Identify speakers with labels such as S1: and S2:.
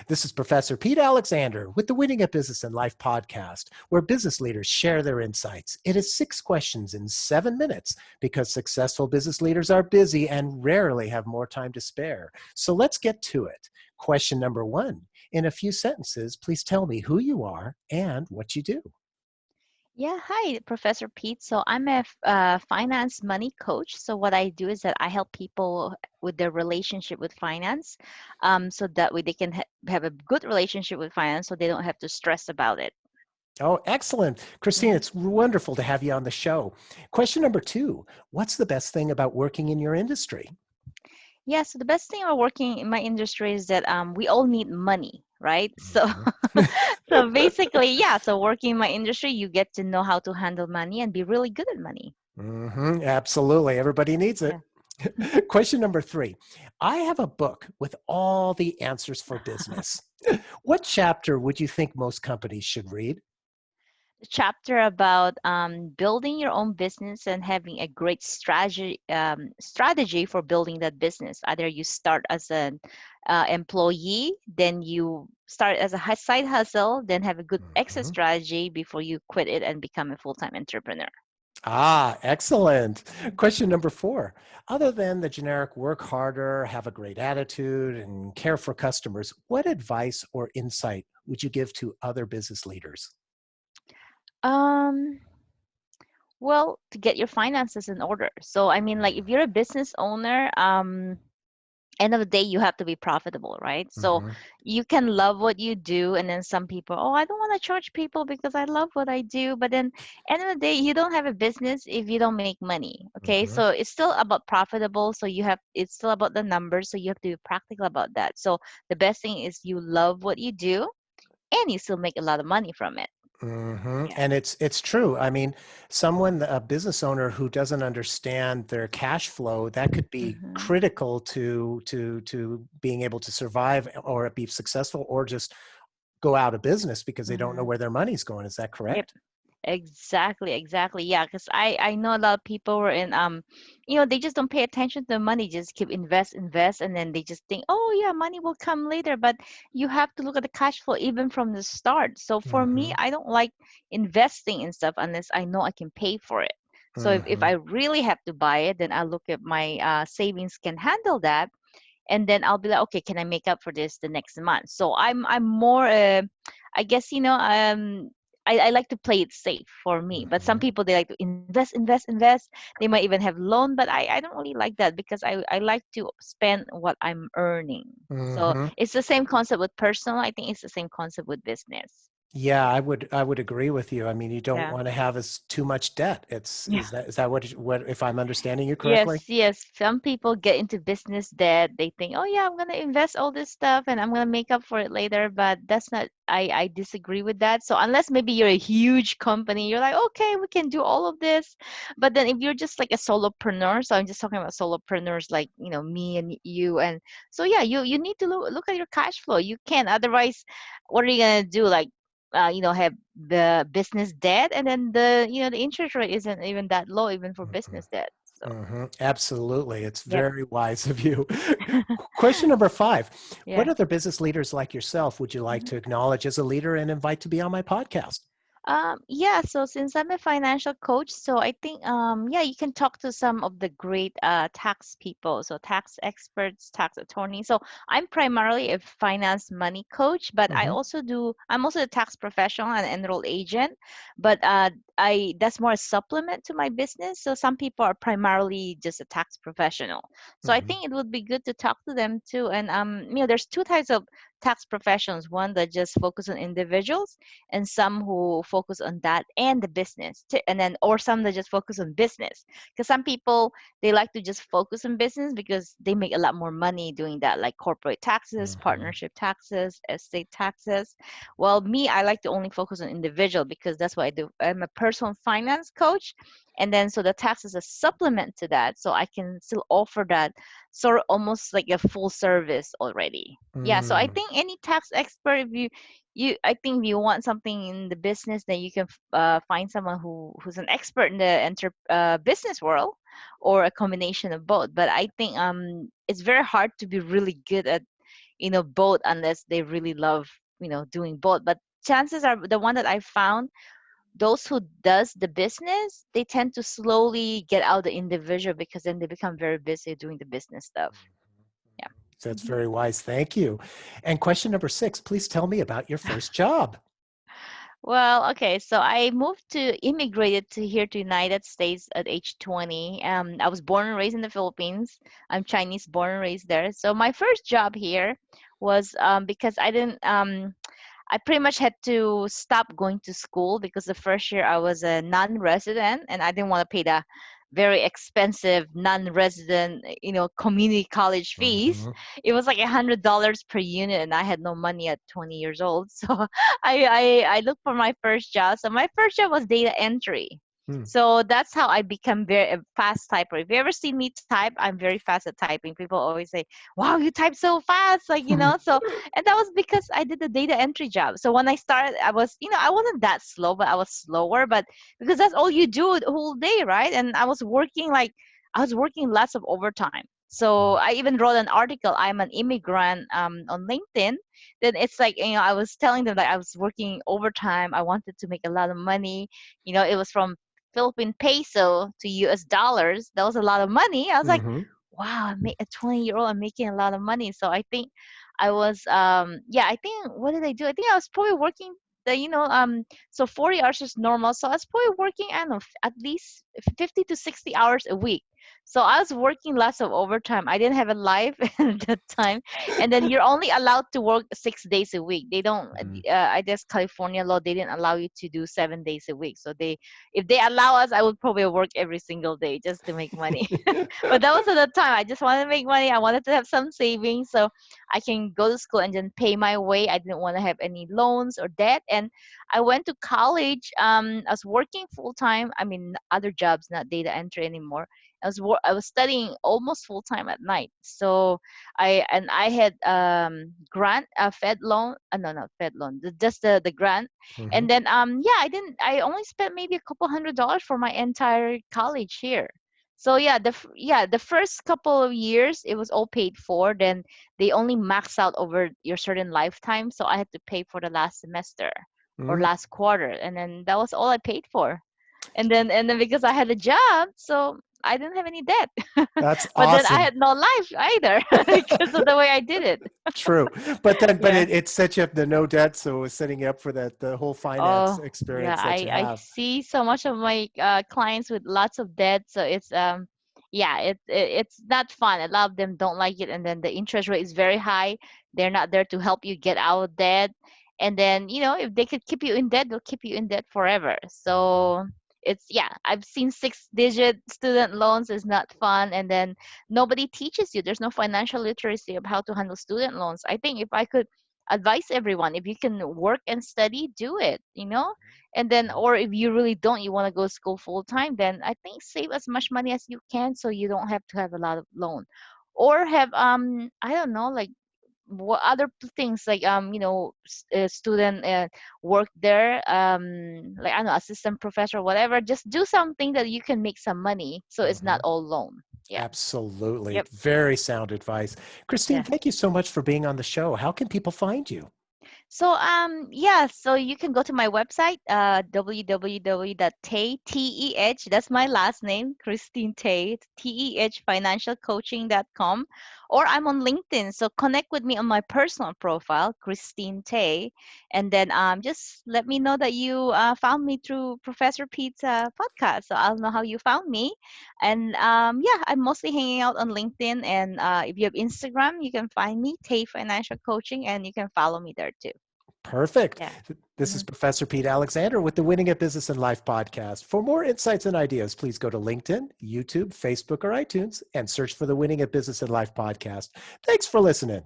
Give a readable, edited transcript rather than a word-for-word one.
S1: This is Professor Pete Alexander with the Winning at Business and Life podcast, where business leaders share their insights. It is 6 questions in 7 minutes because successful business leaders are busy and rarely have more time to spare. So let's get to it. Question number 1. In a few sentences, please tell me who you are and what you do.
S2: Yeah, hi, Professor Pete. So I'm a finance money coach. So what I do is that I help people with their relationship with finance, so that way they can have a good relationship with finance, so they don't have to stress about it.
S1: Oh, excellent. Christine,
S2: Mhm.
S1: it's wonderful to have you on the show. Question number 2. What's the best thing about working in your industry?
S2: Yeah. So the best thing about working in my industry is that we all need money, right? So
S1: Mhm.
S2: so basically, yeah. So working in my industry, you get to know how to handle money and be really good at money.
S1: Absolutely. Everybody needs it.
S2: Yeah.
S1: Question number 3. I have a book with all the answers for business. What chapter would you think most companies should read?
S2: Chapter about building your own business and having a great strategy for building that business. Either you start as an employee, then you start as a side hustle, then have a good exit
S1: Mhm.
S2: strategy before you quit it and become a full-time entrepreneur.
S1: Excellent.
S2: Mm.
S1: Question number 4. Other than the generic work harder, have a great attitude, and care for customers, what advice or insight would you give to other business leaders?
S2: Um, well, to get your finances in order. So, I mean, like if you're a business owner, end of the day you have to be profitable, right? So
S1: Mhm.
S2: you can love what you do, and then some people, oh, I don't want to charge people because I love what I do, but then end of the day you don't have a business if you don't make money. Okay,
S1: Mhm.
S2: so it's still about profitable, so it's still about the numbers, so you have to be practical about that. So the best thing is you love what you do and you still make a lot of money from it. Yeah.
S1: And it's true. I mean, a business owner who doesn't understand their cash flow, that could be
S2: Hmm.
S1: critical to being able to survive or be successful or just go out of business because they don't know
S2: Hmm.
S1: where their money's going. Is that
S2: Yep.
S1: correct?
S2: Exactly, exactly. Yeah, because I know a lot of people were in they just don't pay attention to the money, just keep invest, and then they just think, oh yeah, money will come later. But you have to look at the cash flow even from the start. So for me,
S1: Mhm.
S2: I don't like investing in stuff unless I know I can pay for it. So if I
S1: Mhm.
S2: really have to buy it, then I look at my savings can handle that, and then I'll be like, okay, can I make up for this the next month? So I'm more, I guess I like to play it safe for me. But some
S1: Mhm.
S2: people, they like to invest. They might even have loan, but I don't really like that because I like to spend what I'm earning. So
S1: Mhm.
S2: it's the same concept with personal. I think it's the same concept with business.
S1: Yeah, I would agree with you. I mean, you don't
S2: Yeah.
S1: want to have as too much debt. It's
S2: Yeah.
S1: is that what if I'm understanding you correctly?
S2: Yes, yes. Some people get into business debt. They think, oh yeah, I'm gonna invest all this stuff and I'm gonna make up for it later. But that's not, I disagree with that. So unless maybe you're a huge company, you're like, okay, we can do all of this. But then if you're just like a solopreneur, so I'm just talking about solopreneurs like, me and you. And so yeah, you need to look at your cash flow. You can't, otherwise, what are you gonna do? Like have the business debt, and then the interest rate isn't even that low even for business debt. So
S1: Absolutely. It's
S2: yep.
S1: very wise of you. Question number 5. What
S2: Yeah.
S1: other business leaders like yourself would you like
S2: Mhm.
S1: to acknowledge as a leader and invite to be on my podcast?
S2: Yeah, so since I'm a financial coach, so I think yeah, you can talk to some of the great tax people, so tax experts, tax attorneys. So I'm primarily a finance money coach, but
S1: Mhm.
S2: I'm also a tax professional and enrolled agent, but I that's more a supplement to my business. So some people are primarily just a tax professional. So I
S1: Mhm.
S2: think it would be good to talk to them too. And there's two types of tax professions, one that just focus on individuals and some who focus on that and the business and then or some that just focus on business, because some people, they like to just focus on business because they make a lot more money doing that, like corporate taxes,
S1: Mhm.
S2: partnership taxes, estate taxes. Well, me, I like to only focus on individual because that's what I do. I'm a personal finance coach, and then so the tax is a supplement to that, so I can still offer that sort of almost like a full service already. Yeah, so I
S1: Mm.
S2: think any tax expert, if I think if you want something in the business, then you can find someone who's an expert in the business world, or a combination of both. But I think it's very hard to be really good at boat unless they really love, doing boat. But chances are the one that I found, those who does the business, they tend to slowly get out the individual because then they become very busy doing the business stuff. Yeah.
S1: That's
S2: Mhm.
S1: very wise. Thank you. And question number 6, please tell me about your first job.
S2: Well, okay, so I moved to immigrated to here to United States at age 20. I was born and raised in the Philippines. I'm Chinese, born and raised there. So my first job here was because I pretty much had to stop going to school because the first year I was a non-resident and I didn't want to pay the very expensive non-resident, community college fees.
S1: Mm-hmm.
S2: It was like $100 per unit, and I had no money at 20 years old. So I looked for my first job. So my first job was data entry.
S1: Hmm.
S2: So that's how I become very a fast typer. If you ever see me type, I'm very fast at typing. People always say, "Wow, you type so fast!" So and that was because I did the data entry job. So when I started, I was, I wasn't that slow, but I was slower. But because that's all you do the whole day, right? And I was working lots of overtime. So I even wrote an article. I'm an immigrant on LinkedIn. Then it's like, I was telling them that I was working overtime. I wanted to make a lot of money. It was from Philippine peso to US dollars. That was a lot of money. I was like,
S1: Mm-hmm.
S2: wow, a 20-year-old, I'm making a lot of money. So I think I was, I think, what did I do? I think I was probably working so 40 hours is normal. So I was probably working, I don't know, at least 50 to 60 hours a week. So I was working lots of overtime. I didn't have a life at that time. And then you're only allowed to work 6 days a week. They don't,
S1: Mm-hmm.
S2: I guess California law, they didn't allow you to do 7 days a week. So if they allow us, I would probably work every single day just to make money. But that was at the time. I just wanted to make money. I wanted to have some savings so I can go to school and then pay my way. I didn't want to have any loans or debt. And I went to college. I was working full time. I mean, other jobs, not data entry anymore. I was studying almost full time at night. So I had grant Fed loan. No, not Fed loan. Just the grant.
S1: Mm-hmm.
S2: And then I only spent maybe a couple $100 for my entire college here. So yeah, the first couple of years it was all paid for. Then they only max out over your certain lifetime, so I had to pay for the last semester or
S1: Mm.
S2: last quarter, and then that was all I paid for. And then because I had a job, so I didn't have any debt.
S1: That's
S2: But then I
S1: awesome.
S2: had no life either because of the way I did it.
S1: True. But
S2: Yeah.
S1: it sets you up the no debt. So it's setting you up for the whole finance
S2: Oh, yeah.
S1: experience that you
S2: I
S1: have.
S2: see so much of my clients with lots of debt, so it's yeah, it's not fun. A lot of them don't like it, and then the interest rate is very high. They're not there to help you get out of debt, and then if they could keep you in debt, they'll keep you in debt forever. So it's yeah, I've seen 6-digit student loans is not fun, and then nobody teaches you. There's no financial literacy of how to handle student loans. I think if I could advise everyone, if you can work and study, do it. And then, or if you really don't, you want to go to school full time, then I think save as much money as you can so you don't have to have a lot of loan, or have I don't know, like what other things, like student work there, like I don't know, assistant professor, whatever. Just do something that you can make some money so it's not
S1: Mhm.
S2: all loan. Yeah.
S1: Absolutely.
S2: Yep.
S1: Very sound advice. Christine,
S2: Yeah.
S1: thank you so much for being on the show. How can people find you?
S2: So yeah, so you can go to my website, www.teh, that's my last name, Christine Teh, tehfinancialcoaching.com, or I'm on LinkedIn. So connect with me on my personal profile, Christine Teh, and then just let me know that you found me through Professor Pete's podcast. So I'll know how you found me. And yeah, I'm mostly hanging out on LinkedIn, and if you have Instagram, you can find me, Teh Financial Coaching, and you can follow me there too.
S1: Perfect.
S2: Yeah.
S1: This is
S2: Mhm.
S1: Professor Pete Alexander with the Winning at Business and Life podcast. For more insights and ideas, please go to LinkedIn, YouTube, Facebook, or iTunes and search for the Winning at Business and Life podcast. Thanks for listening.